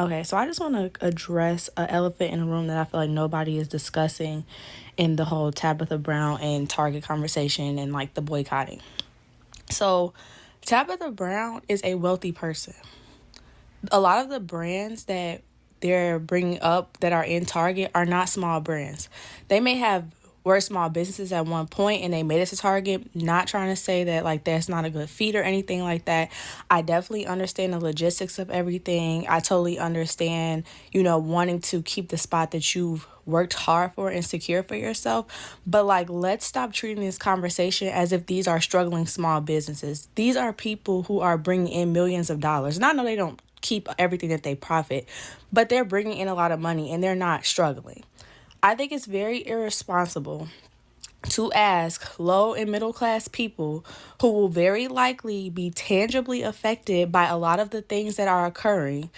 Okay, so I just want to address an elephant in the room that I feel like nobody is discussing in the whole Tabitha Brown and Target conversation and like the boycotting. So, Tabitha Brown is a wealthy person. A lot of the brands that they're bringing up that are in Target are not small brands. They may have were small businesses at one point and they made it to Target. Not trying to say that like that's not a good feat or anything like that. I definitely understand the logistics of everything. I totally understand, wanting to keep the spot that you've worked hard for and secure for yourself. But like, let's stop treating this conversation as if these are struggling small businesses. These are people who are bringing in millions of dollars. And I know they don't keep everything that they profit, but they're bringing in a lot of money and they're not struggling. I think it's very irresponsible to ask low and middle class people who will very likely be tangibly affected by a lot of the things that are occurring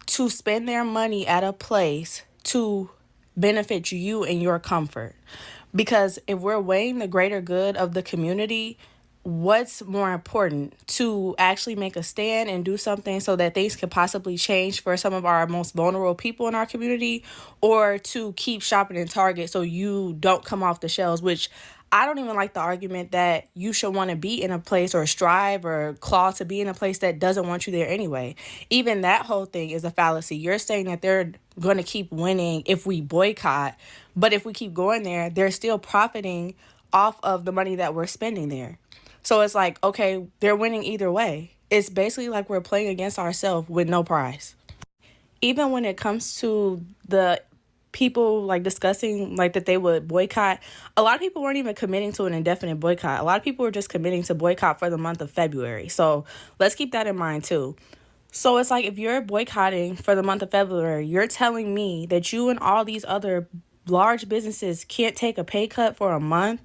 to spend their money at a place to benefit you and your comfort. Because if we're weighing the greater good of the community, what's more important, to actually make a stand and do something so that things could possibly change for some of our most vulnerable people in our community, or to keep shopping in Target so you don't come off the shelves? Which I don't even like the argument that you should want to be in a place or strive or claw to be in a place that doesn't want you there anyway. Even that whole thing is a fallacy. You're saying that they're going to keep winning if we boycott, but if we keep going there, they're still profiting off of the money that we're spending there. So it's like, okay, they're winning either way. It's basically like we're playing against ourselves with no prize. Even when it comes to the people like discussing like that they would boycott, a lot of people weren't even committing to an indefinite boycott. A lot of people were just committing to boycott for the month of February. So let's keep that in mind too. So it's like, if you're boycotting for the month of February, you're telling me that you and all these other large businesses can't take a pay cut for a month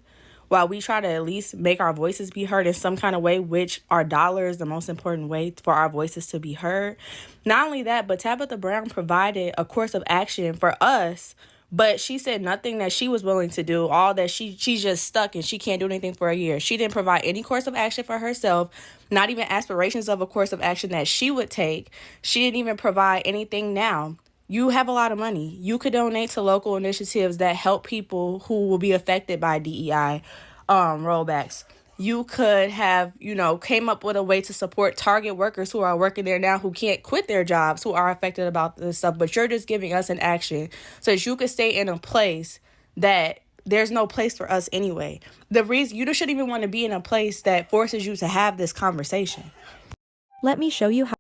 while we try to at least make our voices be heard in some kind of way, which our dollar is the most important way for our voices to be heard. Not only that, but Tabitha Brown provided a course of action for us, but she said nothing that she was willing to do. All that she's just stuck and she can't do anything for a year. She didn't provide any course of action for herself, not even aspirations of a course of action that she would take. She didn't even provide anything now. You have a lot of money. You could donate to local initiatives that help people who will be affected by DEI rollbacks. You could have, came up with a way to support Target workers who are working there now, who can't quit their jobs, who are affected about this stuff. But you're just giving us an action so that you could stay in a place that there's no place for us anyway. The reason you shouldn't even want to be in a place that forces you to have this conversation. Let me show you how.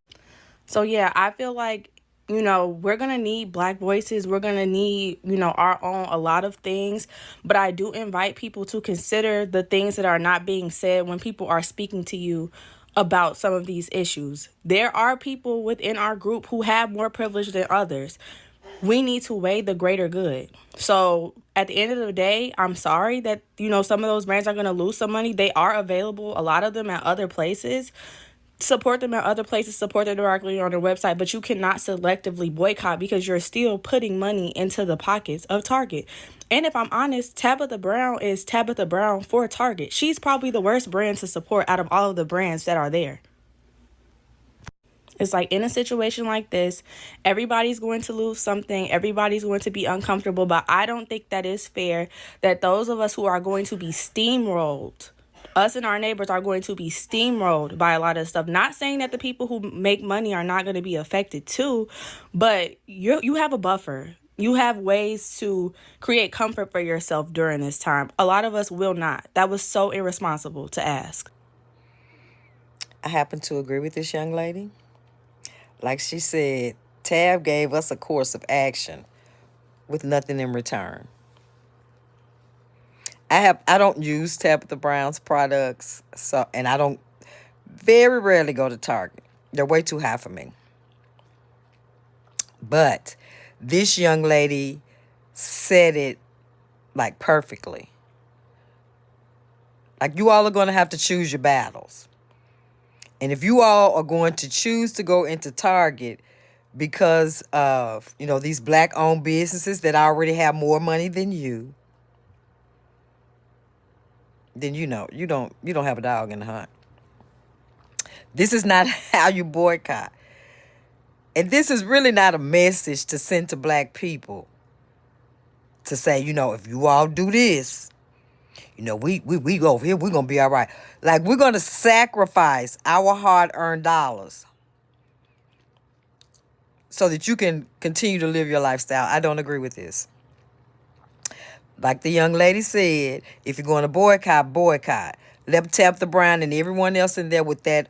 So yeah, I feel like, we're going to need Black voices. We're going to need, our own, a lot of things. But I do invite people to consider the things that are not being said when people are speaking to you about some of these issues. There are people within our group who have more privilege than others. We need to weigh the greater good. So at the end of the day, I'm sorry that, some of those brands are going to lose some money. They are available, a lot of them, at other places. Support them at other places, support them directly on their website, but you cannot selectively boycott because you're still putting money into the pockets of Target. And if I'm honest, Tabitha Brown is Tabitha Brown for Target. She's probably the worst brand to support out of all of the brands that are there. It's like, in a situation like this, everybody's going to lose something. Everybody's going to be uncomfortable. But I don't think that is fair that those of us who are going to be steamrolled, us and our neighbors are going to be steamrolled by a lot of stuff. Not saying that the people who make money are not going to be affected too, but you have a buffer. You have ways to create comfort for yourself during this time. A lot of us will not. That was so irresponsible to ask. I happen to agree with this young lady. Like she said, Tab gave us a course of action with nothing in return. I don't use Tabitha Brown's products, and I don't very rarely go to Target. They're way too high for me. But this young lady said it like perfectly. Like, you all are going to have to choose your battles. And if you all are going to choose to go into Target because of, these Black-owned businesses that already have more money than you, then you don't have a dog in the hunt. This is not how you boycott. And this is really not a message to send to black people to say, if you all do this, we go over here, we're going to be all right. Like, we're going to sacrifice our hard-earned dollars so that you can continue to live your lifestyle. I don't agree with this. Like the young lady said, if you're going to boycott, boycott. Let Tabitha Brown and everyone else in there with their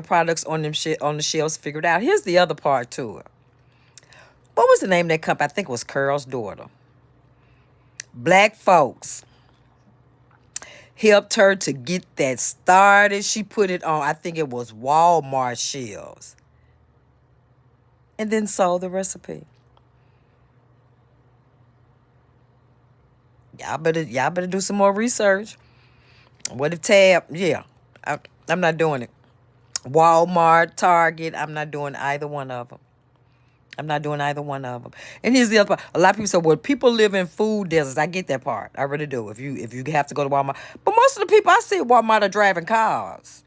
products on on the shelves figured out. Here's the other part to it. What was the name of that company? I think it was Carol's daughter. Black folks helped her to get that started. She put it on, I think it was Walmart shelves. And then sold the recipe. Y'all better do some more research. What if I'm not doing it. Walmart, Target, I'm not doing either one of them. I'm not doing either one of them. And here's the other part. A lot of people say, well, people live in food deserts. I get that part. I really do. If you have to go to Walmart. But most of the people I see at Walmart are driving cars.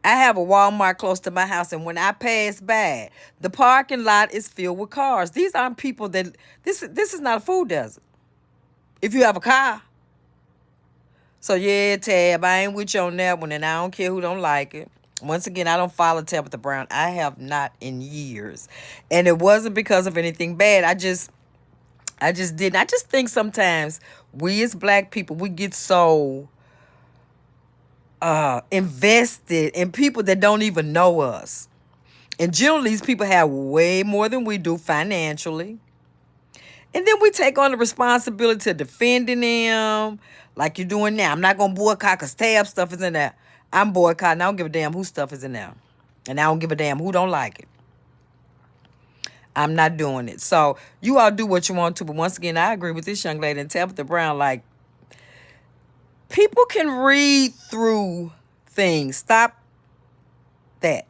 I have a Walmart close to my house, and when I pass by, the parking lot is filled with cars. These aren't people that... This is not a food desert. If you have a car. So, yeah, Tab, I ain't with you on that one, and I don't care who don't like it. Once again, I don't follow Tabitha Brown. I have not in years. And it wasn't because of anything bad. I just didn't. I just think sometimes we as black people, we get so invested in people that don't even know us. And generally, these people have way more than we do financially. And then we take on the responsibility of defending them like you're doing now. I'm not going to boycott because Tab stuff is in there. I'm boycotting. I don't give a damn whose stuff is in there. And I don't give a damn who don't like it. I'm not doing it. So you all do what you want to. But once again, I agree with this young lady and Tabitha Brown. Like, people can read through things. Stop that.